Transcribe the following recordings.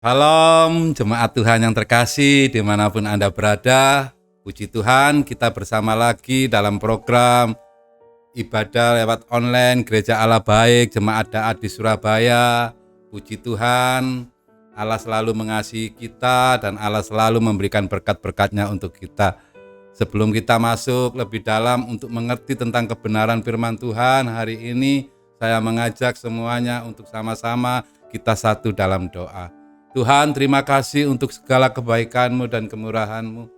Salam jemaat Tuhan yang terkasih dimanapun Anda berada. Puji Tuhan, kita bersama lagi dalam program ibadah lewat online Gereja Allah Baik Jemaat Daat di Surabaya. Puji Tuhan, Allah selalu mengasihi kita dan Allah selalu memberikan berkat-berkat-Nya untuk kita. Sebelum kita masuk lebih dalam untuk mengerti tentang kebenaran firman Tuhan, hari ini saya mengajak semuanya untuk sama-sama kita satu dalam doa. Tuhan, terima kasih untuk segala kebaikan-Mu dan kemurahan-Mu.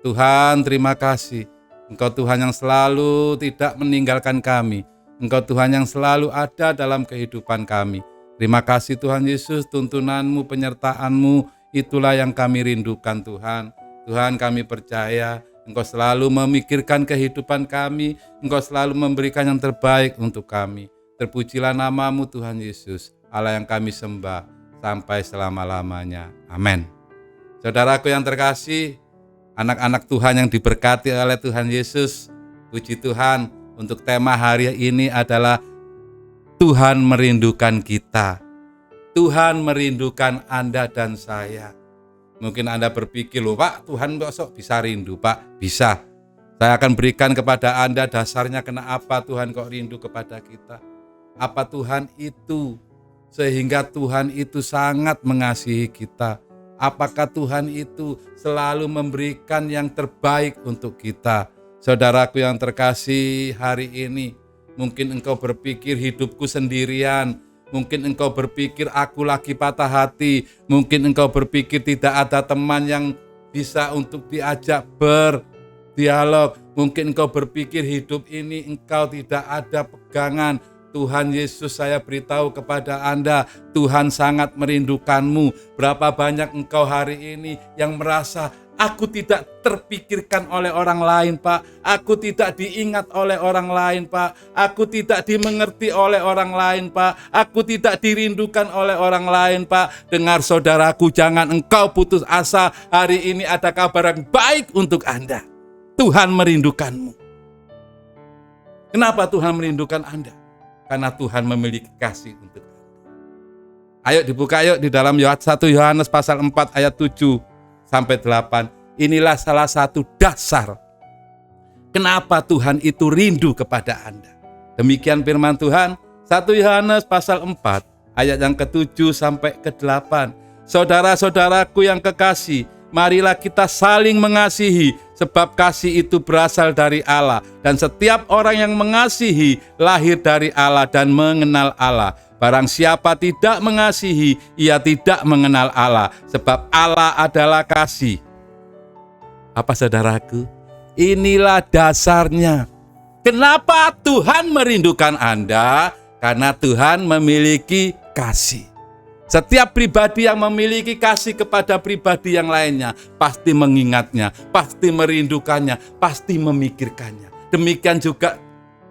Tuhan, terima kasih. Engkau Tuhan yang selalu tidak meninggalkan kami. Engkau Tuhan yang selalu ada dalam kehidupan kami. Terima kasih Tuhan Yesus, tuntunan-Mu, penyertaan-Mu, itulah yang kami rindukan Tuhan. Tuhan, kami percaya Engkau selalu memikirkan kehidupan kami. Engkau selalu memberikan yang terbaik untuk kami. Terpujilah nama-Mu Tuhan Yesus, Allah yang kami sembah sampai selama-lamanya. Amin. Saudaraku yang terkasih, anak-anak Tuhan yang diberkati oleh Tuhan Yesus, puji Tuhan, untuk tema hari ini adalah Tuhan merindukan kita. Tuhan merindukan Anda dan saya. Mungkin Anda berpikir, loh Pak, Tuhan kok bisa rindu Pak? Bisa. Saya akan berikan kepada Anda dasarnya kenapa Tuhan kok rindu kepada kita. Apa Tuhan itu? Sehingga Tuhan itu sangat mengasihi kita. Apakah Tuhan itu selalu memberikan yang terbaik untuk kita? Saudaraku yang terkasih, hari ini mungkin engkau berpikir hidupku sendirian. Mungkin engkau berpikir aku lagi patah hati. Mungkin engkau berpikir tidak ada teman yang bisa untuk diajak berdialog. Mungkin engkau berpikir hidup ini engkau tidak ada pegangan. Tuhan Yesus, saya beritahu kepada Anda, Tuhan sangat merindukanmu. Berapa banyak engkau hari ini yang merasa, aku tidak terpikirkan oleh orang lain Pak. Aku tidak diingat oleh orang lain Pak. Aku tidak dimengerti oleh orang lain Pak. Aku tidak dirindukan oleh orang lain Pak. Dengar saudaraku, jangan engkau putus asa. Hari ini ada kabar yang baik untuk Anda. Tuhan merindukanmu. Kenapa Tuhan merindukan Anda? Karena Tuhan memiliki kasih untuk Anda. Ayo dibuka yuk di dalam 1 Yohanes pasal 4 ayat 7 sampai 8. Inilah salah satu dasar kenapa Tuhan itu rindu kepada Anda. Demikian firman Tuhan, 1 Yohanes pasal 4 ayat yang ke-7 sampai ke-8. Saudara-saudaraku yang kekasih, marilah kita saling mengasihi, sebab kasih itu berasal dari Allah. Dan setiap orang yang mengasihi lahir dari Allah dan mengenal Allah. Barang siapa tidak mengasihi, ia tidak mengenal Allah, sebab Allah adalah kasih. Apa saudaraku? Inilah dasarnya. Kenapa Tuhan merindukan Anda? Karena Tuhan memiliki kasih. Setiap pribadi yang memiliki kasih kepada pribadi yang lainnya pasti mengingatnya, pasti merindukannya, pasti memikirkannya. Demikian juga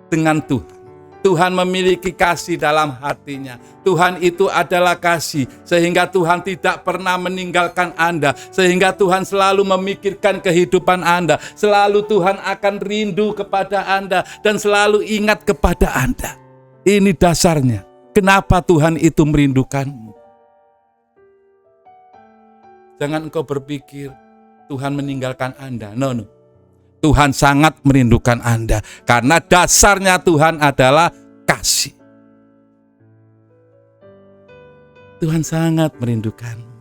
dengan Tuhan. Tuhan memiliki kasih dalam hatinya. Tuhan itu adalah kasih, sehingga Tuhan tidak pernah meninggalkan Anda, sehingga Tuhan selalu memikirkan kehidupan Anda, selalu Tuhan akan rindu kepada Anda dan selalu ingat kepada Anda. Ini dasarnya. Kenapa Tuhan itu merindukanmu? Jangan engkau berpikir Tuhan meninggalkan Anda. No. Tuhan sangat merindukan Anda. Karena dasarnya Tuhan adalah kasih. Tuhan sangat merindukanmu.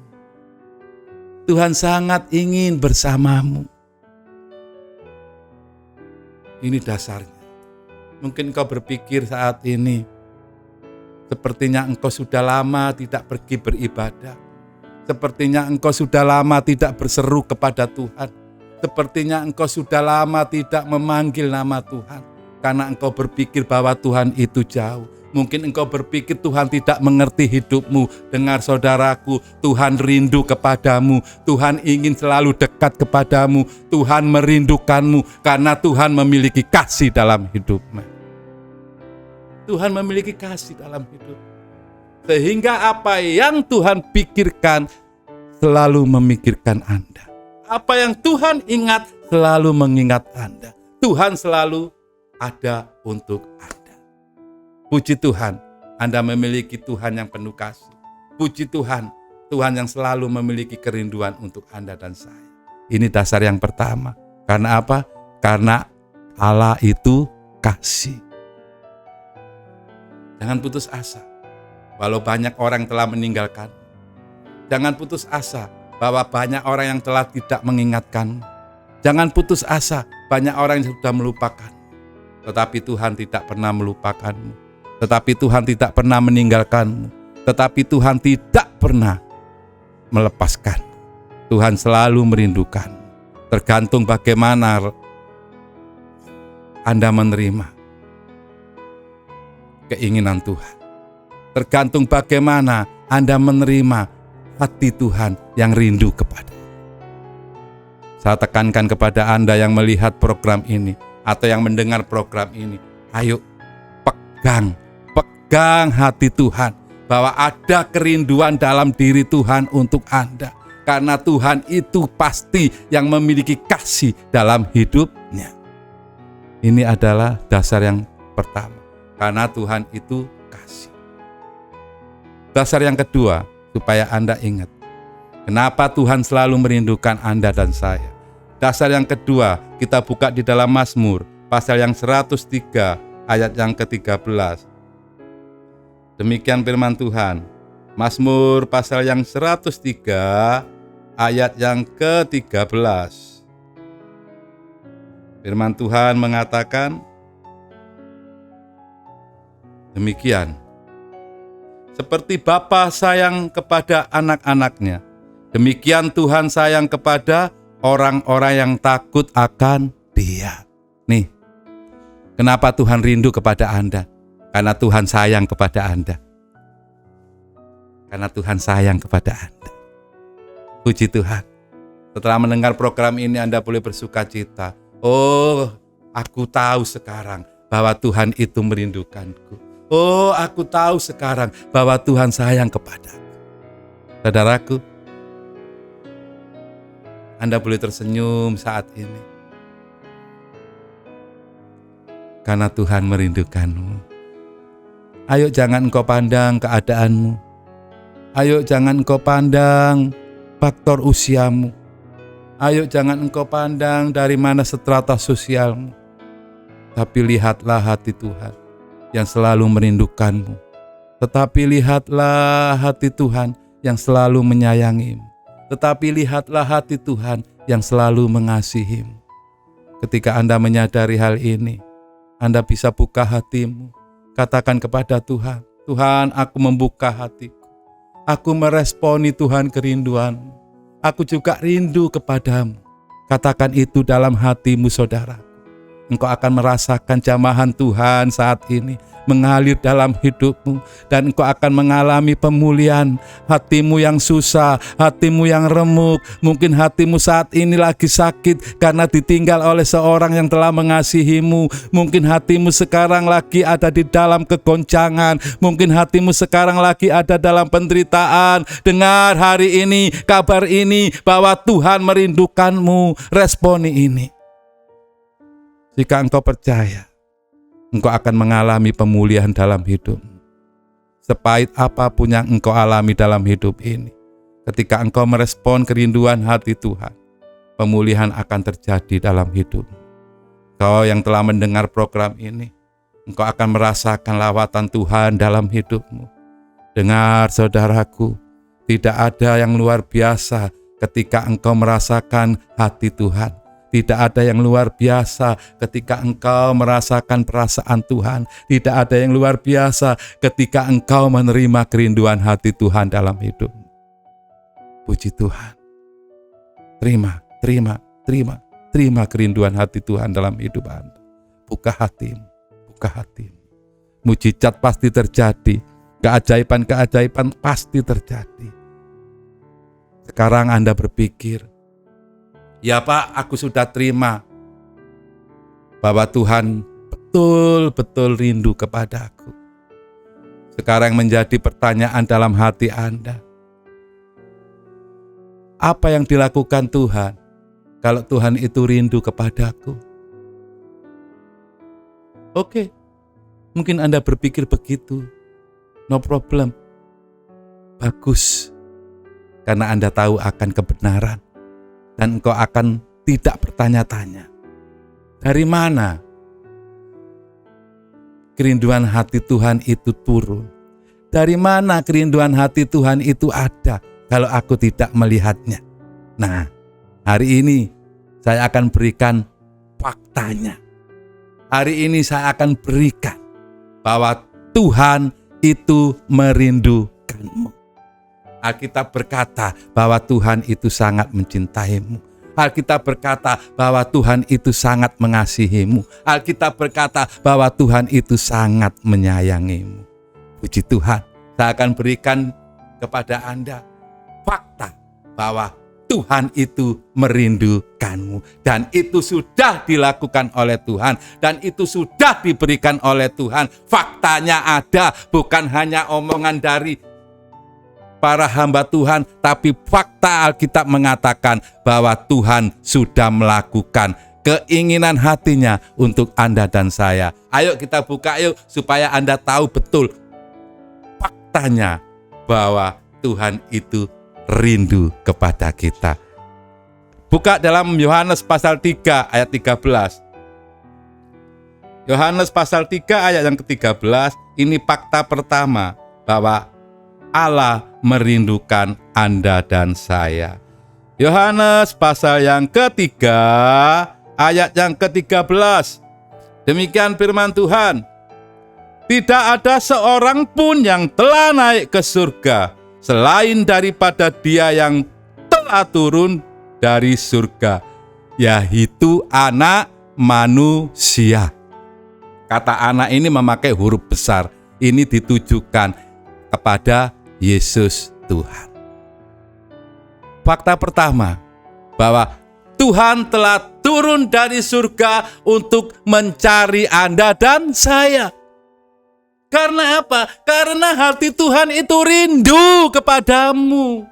Tuhan sangat ingin bersamamu. Ini dasarnya. Mungkin engkau berpikir saat ini, sepertinya engkau sudah lama tidak pergi beribadah. Sepertinya engkau sudah lama tidak berseru kepada Tuhan. Sepertinya engkau sudah lama tidak memanggil nama Tuhan. Karena engkau berpikir bahwa Tuhan itu jauh. Mungkin engkau berpikir Tuhan tidak mengerti hidupmu. Dengar saudaraku, Tuhan rindu kepadamu. Tuhan ingin selalu dekat kepadamu. Tuhan merindukanmu karena Tuhan memiliki kasih dalam hidupmu. Tuhan memiliki kasih dalam hidup. Sehingga apa yang Tuhan pikirkan selalu memikirkan Anda. Apa yang Tuhan ingat selalu mengingat Anda. Tuhan selalu ada untuk Anda. Puji Tuhan, Anda memiliki Tuhan yang penuh kasih. Puji Tuhan, Tuhan yang selalu memiliki kerinduan untuk Anda dan saya. Ini dasar yang pertama. Karena apa? Karena Allah itu kasih. Jangan putus asa. Walau banyak orang telah meninggalkan. Jangan putus asa bahwa banyak orang yang telah tidak mengingatkan. Jangan putus asa, banyak orang yang sudah melupakan. Tetapi Tuhan tidak pernah melupakanmu. Tetapi Tuhan tidak pernah meninggalkanmu. Tetapi Tuhan tidak pernah melepaskan. Tuhan selalu merindukan. Tergantung bagaimana Anda menerima keinginan Tuhan. Tergantung bagaimana Anda menerima hati Tuhan yang rindu kepada. Saya tekankan kepada Anda yang melihat program ini atau yang mendengar program ini, ayo pegang hati Tuhan. Bahwa ada kerinduan dalam diri Tuhan untuk Anda. Karena Tuhan itu pasti yang memiliki kasih dalam hidupnya. Ini adalah dasar yang pertama. Karena Tuhan itu kasih. Dasar yang kedua, supaya Anda ingat. Kenapa Tuhan selalu merindukan Anda dan saya. Dasar yang kedua, kita buka di dalam Mazmur. Pasal yang 103, ayat yang ke-13. Demikian firman Tuhan. Mazmur pasal yang 103 ayat yang ke-13. Firman Tuhan mengatakan demikian. Seperti Bapa sayang kepada anak-anaknya, demikian Tuhan sayang kepada orang-orang yang takut akan Dia. Nih, kenapa Tuhan rindu kepada Anda? Karena Tuhan sayang kepada Anda. Karena Tuhan sayang kepada Anda. Puji Tuhan. Setelah mendengar program ini Anda boleh bersuka cita. Oh, aku tahu sekarang bahwa Tuhan itu merindukanku. Oh, aku tahu sekarang bahwa Tuhan sayang kepadaku. Saudaraku, Anda boleh tersenyum saat ini. Karena Tuhan merindukanmu. Ayo jangan engkau pandang keadaanmu. Ayo jangan engkau pandang faktor usiamu. Ayo jangan engkau pandang dari mana strata sosialmu. Tapi lihatlah hati Tuhan yang selalu merindukanmu. Tetapi lihatlah hati Tuhan yang selalu menyayangimu. Tetapi lihatlah hati Tuhan yang selalu mengasihimu. Ketika Anda menyadari hal ini, Anda bisa buka hatimu. Katakan kepada Tuhan, Tuhan, aku membuka hatiku. Aku meresponi Tuhan kerinduanmu. Aku juga rindu kepadamu. Katakan itu dalam hatimu, saudara. Engkau akan merasakan jamahan Tuhan saat ini mengalir dalam hidupmu. Dan engkau akan mengalami pemulihan hatimu yang susah, hatimu yang remuk. Mungkin hatimu saat ini lagi sakit karena ditinggal oleh seorang yang telah mengasihimu. Mungkin hatimu sekarang lagi ada di dalam kegoncangan. Mungkin hatimu sekarang lagi ada dalam penderitaan. Dengar hari ini, kabar ini bahwa Tuhan merindukanmu. Responi ini. Jika engkau percaya, engkau akan mengalami pemulihan dalam hidupmu. Sepahit apapun yang engkau alami dalam hidup ini, ketika engkau merespon kerinduan hati Tuhan, pemulihan akan terjadi dalam hidupmu. Kau yang telah mendengar program ini, engkau akan merasakan lawatan Tuhan dalam hidupmu. Dengar saudaraku, tidak ada yang luar biasa ketika engkau merasakan hati Tuhan. Tidak ada yang luar biasa ketika engkau merasakan perasaan Tuhan. Tidak ada yang luar biasa ketika engkau menerima kerinduan hati Tuhan dalam hidupmu. Puji Tuhan. Terima kerinduan hati Tuhan dalam hidup Anda. Buka hatimu. Mujizat pasti terjadi. Keajaiban pasti terjadi. Sekarang Anda berpikir, ya Pak, aku sudah terima bahwa Tuhan betul-betul rindu kepadaku. Sekarang menjadi pertanyaan dalam hati Anda. Apa yang dilakukan Tuhan kalau Tuhan itu rindu kepadaku? Oke, mungkin Anda berpikir begitu. No problem. Bagus. karena Anda tahu akan kebenaran dan engkau akan tidak bertanya-tanya. Dari mana kerinduan hati Tuhan itu turun? Dari mana kerinduan hati Tuhan itu ada kalau aku tidak melihatnya? Nah, hari ini saya akan berikan faktanya. Hari ini saya akan berikan bahwa Tuhan itu merindukanmu. Alkitab berkata bahwa Tuhan itu sangat mencintaimu. Alkitab berkata bahwa Tuhan itu sangat mengasihimu. Alkitab berkata bahwa Tuhan itu sangat menyayangimu. Puji Tuhan, saya akan berikan kepada Anda fakta bahwa Tuhan itu merindukanmu. Dan itu sudah dilakukan oleh Tuhan. Dan itu sudah diberikan oleh Tuhan. Faktanya ada, bukan hanya omongan dari para hamba Tuhan, tapi fakta Alkitab mengatakan bahwa Tuhan sudah melakukan keinginan hatinya untuk Anda dan saya. Ayo kita buka yuk supaya Anda tahu betul faktanya bahwa Tuhan itu rindu kepada kita. Buka dalam Yohanes pasal 3 ayat 13. Yohanes pasal 3 ayat yang ke-13, ini fakta pertama bahwa Allah merindukan Anda dan saya. Yohanes pasal yang ketiga, ayat yang ke-13. Demikian firman Tuhan. Tidak ada seorang pun yang telah naik ke surga selain daripada Dia yang telah turun dari surga, yaitu Anak Manusia. Kata anak ini memakai huruf besar. Ini ditujukan kepada Yesus Tuhan. Fakta pertama, bahwa Tuhan telah turun dari surga untuk mencari Anda dan saya. Karena apa? Karena hati Tuhan itu rindu kepadamu.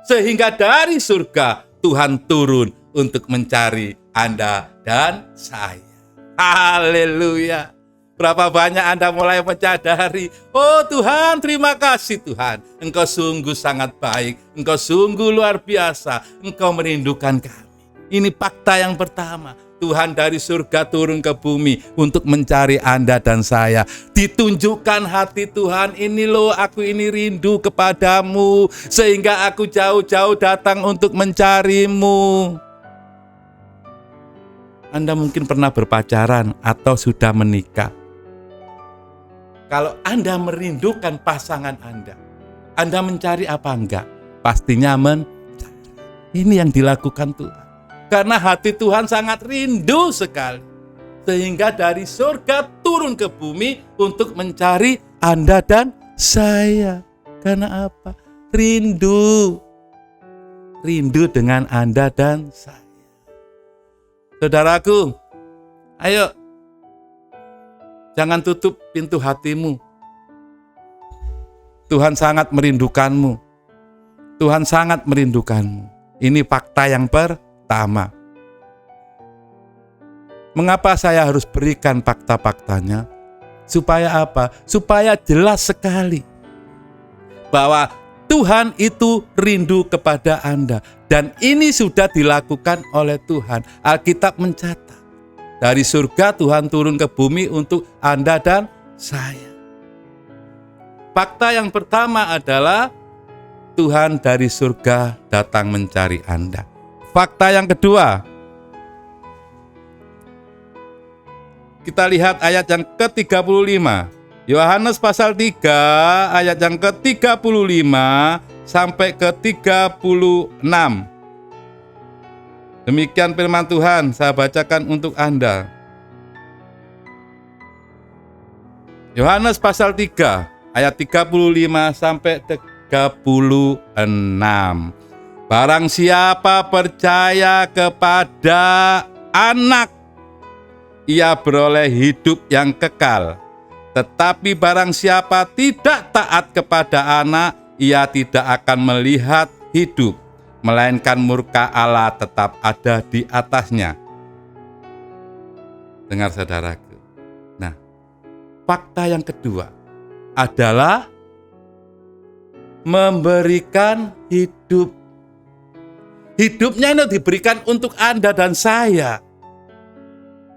Sehingga dari surga Tuhan turun untuk mencari Anda dan saya. Haleluya. Berapa banyak Anda mulai menyadari, oh Tuhan, terima kasih Tuhan. Engkau sungguh sangat baik, Engkau sungguh luar biasa, Engkau merindukan kami. Ini fakta yang pertama. Tuhan dari surga turun ke bumi untuk mencari Anda dan saya. Ditunjukkan hati Tuhan, ini loh aku ini rindu kepadamu, sehingga aku jauh-jauh datang untuk mencarimu. Anda mungkin pernah berpacaran atau sudah menikah. Kalau Anda merindukan pasangan Anda mencari apa enggak? Pastinya mencari. Ini yang dilakukan Tuhan. Karena hati Tuhan sangat rindu sekali. Sehingga dari surga turun ke bumi untuk mencari Anda dan saya. Karena apa? Rindu. Rindu dengan Anda dan saya. Saudaraku, ayo. Jangan tutup pintu hatimu. Tuhan sangat merindukanmu. Tuhan sangat merindukanmu. Ini fakta yang pertama. Mengapa saya harus berikan fakta-faktanya? Supaya apa? Supaya jelas sekali bahwa Tuhan itu rindu kepada Anda. Dan ini sudah dilakukan oleh Tuhan. Alkitab mencatat. Dari surga Tuhan turun ke bumi untuk Anda dan saya. Fakta yang pertama adalah Tuhan dari surga datang mencari Anda. Fakta yang kedua, kita lihat ayat yang ke-35. Yohanes pasal 3 ayat yang ke-35 sampai ke-36. Demikian firman Tuhan, saya bacakan untuk Anda. Yohanes pasal 3 ayat 35 sampai 36. Barang siapa percaya kepada Anak, ia beroleh hidup yang kekal. Tetapi barang siapa tidak taat kepada Anak, ia tidak akan melihat hidup, melainkan murka Allah tetap ada di atasnya. Dengar saudaraku. Nah, fakta yang kedua adalah memberikan hidup. Hidupnya itu diberikan untuk Anda dan saya.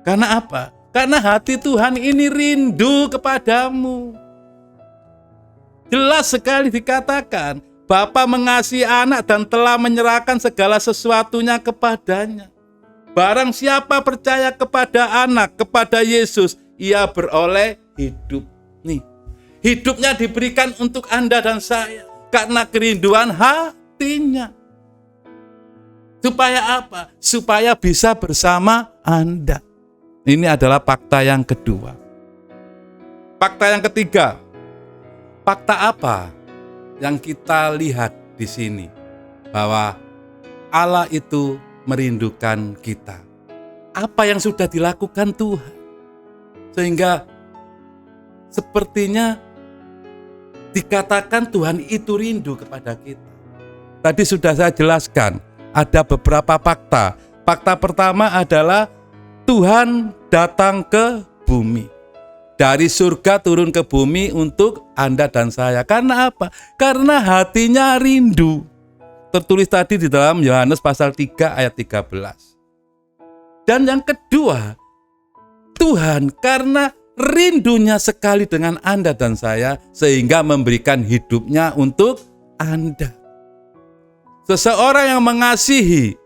Karena apa? Karena hati Tuhan ini rindu kepadamu. Jelas sekali dikatakan, Bapa mengasihi anak dan telah menyerahkan segala sesuatunya kepadanya. Barang siapa percaya kepada anak, kepada Yesus, ia beroleh hidup. Nih, hidupnya diberikan untuk Anda dan saya karena kerinduan hatinya. Supaya apa? Supaya bisa bersama Anda. Ini adalah fakta yang kedua. Fakta yang ketiga. Fakta apa yang kita lihat di sini? Bahwa Allah itu merindukan kita. Apa yang sudah dilakukan Tuhan? Sehingga sepertinya dikatakan Tuhan itu rindu kepada kita. Tadi sudah saya jelaskan, ada beberapa fakta. Fakta pertama adalah Tuhan datang ke bumi. Dari surga turun ke bumi untuk Anda dan saya. Karena apa? Karena hatinya rindu. Tertulis tadi di dalam Yohanes pasal 3 ayat 13. Dan yang kedua, Tuhan karena rindunya sekali dengan Anda dan saya, sehingga memberikan hidupnya untuk Anda. Seseorang yang mengasihi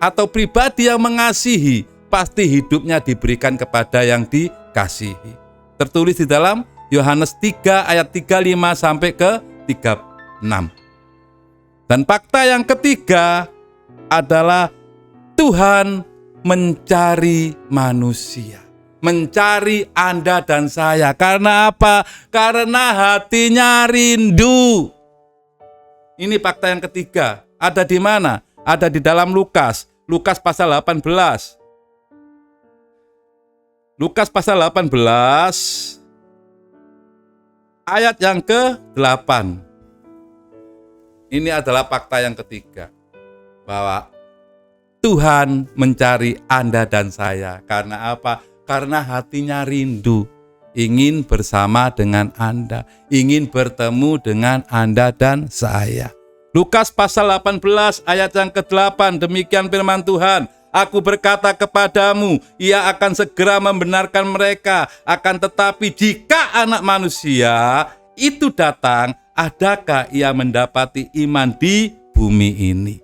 atau pribadi yang mengasihi, pasti hidupnya diberikan kepada yang dikasihi. Tertulis di dalam Yohanes 3 ayat 35 sampai ke 36. Dan fakta yang ketiga adalah Tuhan mencari manusia. Mencari Anda dan saya. Karena apa? Karena hatinya rindu. Ini fakta yang ketiga. Ada di mana? Ada di dalam Lukas. Lukas pasal 18. Lukas pasal 18 ayat yang ke-8. Ini adalah fakta yang ketiga. Bahwa Tuhan mencari Anda dan saya. Karena apa? Karena hatinya rindu. Ingin bersama dengan Anda. Ingin bertemu dengan Anda dan saya. Lukas pasal 18 ayat yang ke-8. Demikian firman Tuhan. Aku berkata kepadamu, ia akan segera membenarkan mereka. Akan tetapi jika anak manusia itu datang, adakah ia mendapati iman di bumi ini?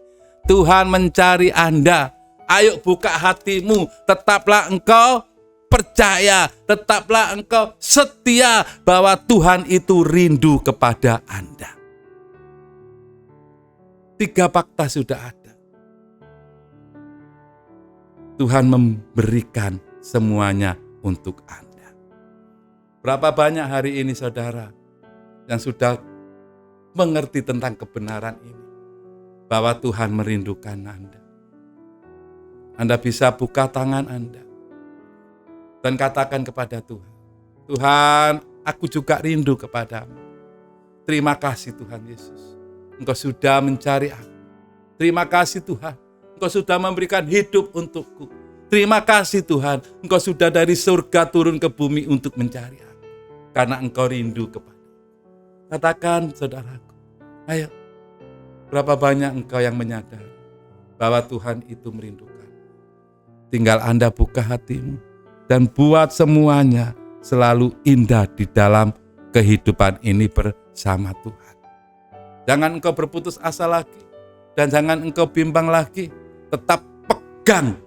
Tuhan mencari Anda. Ayo buka hatimu, tetaplah engkau percaya, tetaplah engkau setia bahwa Tuhan itu rindu kepada Anda. 3 fakta sudah ada. Tuhan memberikan semuanya untuk Anda. Berapa banyak hari ini saudara yang sudah mengerti tentang kebenaran ini, bahwa Tuhan merindukan Anda. Anda bisa buka tangan Anda dan katakan kepada Tuhan, Tuhan, aku juga rindu kepadamu. Terima kasih Tuhan Yesus, Engkau sudah mencari aku. Terima kasih Tuhan, Engkau sudah memberikan hidup untukku. Terima kasih Tuhan, Engkau sudah dari surga turun ke bumi untuk mencari aku. Karena Engkau rindu kepada. Katakan saudaraku, ayo, berapa banyak engkau yang menyadari bahwa Tuhan itu merindukan. Tinggal Anda buka hatimu dan buat semuanya selalu indah di dalam kehidupan ini bersama Tuhan. Jangan engkau berputus asa lagi dan jangan engkau bimbang lagi. Tetap pegang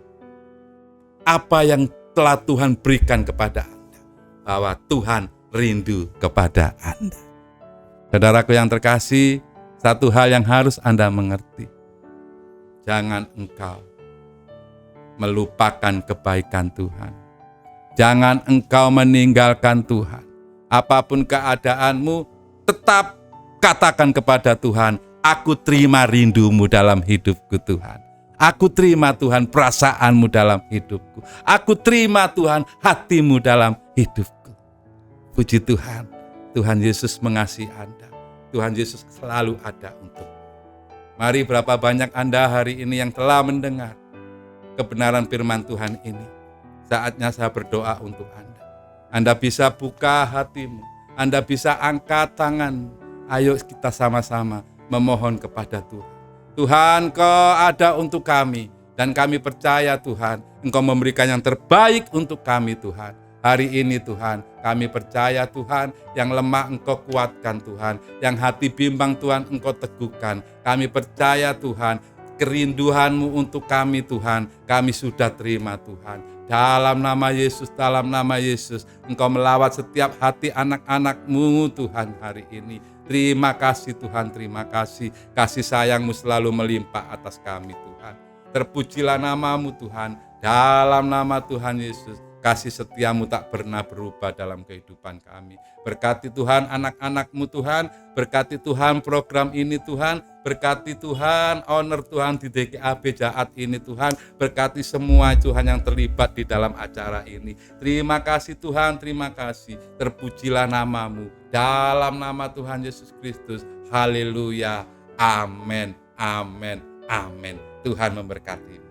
apa yang telah Tuhan berikan kepada Anda, bahwa Tuhan rindu kepada Anda. Saudaraku yang terkasih, satu hal yang harus Anda mengerti. Jangan engkau melupakan kebaikan Tuhan. Jangan engkau meninggalkan Tuhan. Apapun keadaanmu, tetap katakan kepada Tuhan, aku terima rindumu dalam hidupku Tuhan. Aku terima Tuhan perasaanmu dalam hidupku. Aku terima Tuhan hatimu dalam hidupku. Puji Tuhan, Tuhan Yesus mengasihi Anda. Tuhan Yesus selalu ada untuk. Mari berapa banyak Anda hari ini yang telah mendengar kebenaran firman Tuhan ini. Saatnya saya berdoa untuk Anda. Anda bisa buka hatimu. Anda bisa angkat tangan. Ayo kita sama-sama memohon kepada Tuhan. Tuhan, Engkau ada untuk kami, dan kami percaya Tuhan, Engkau memberikan yang terbaik untuk kami Tuhan. Hari ini Tuhan, kami percaya Tuhan, yang lemah Engkau kuatkan Tuhan, yang hati bimbang Tuhan Engkau teguhkan. Kami percaya Tuhan, kerinduan-Mu untuk kami Tuhan, kami sudah terima Tuhan. Dalam nama Yesus, Engkau melawat setiap hati anak-anak-Mu Tuhan hari ini. Terima kasih Tuhan, terima kasih. Kasih sayang-Mu selalu melimpah atas kami Tuhan. Terpujilah nama-Mu Tuhan, dalam nama Tuhan Yesus. Kasih setia-Mu tak pernah berubah dalam kehidupan kami. Berkati Tuhan anak-anak-Mu Tuhan, berkati Tuhan program ini Tuhan, berkati Tuhan owner Tuhan di DKAB Jaat ini Tuhan, berkati semua Tuhan yang terlibat di dalam acara ini. Terima kasih Tuhan, terima kasih. Terpujilah nama-Mu dalam nama Tuhan Yesus Kristus. Haleluya. Amin, amin, amin. Tuhan memberkati.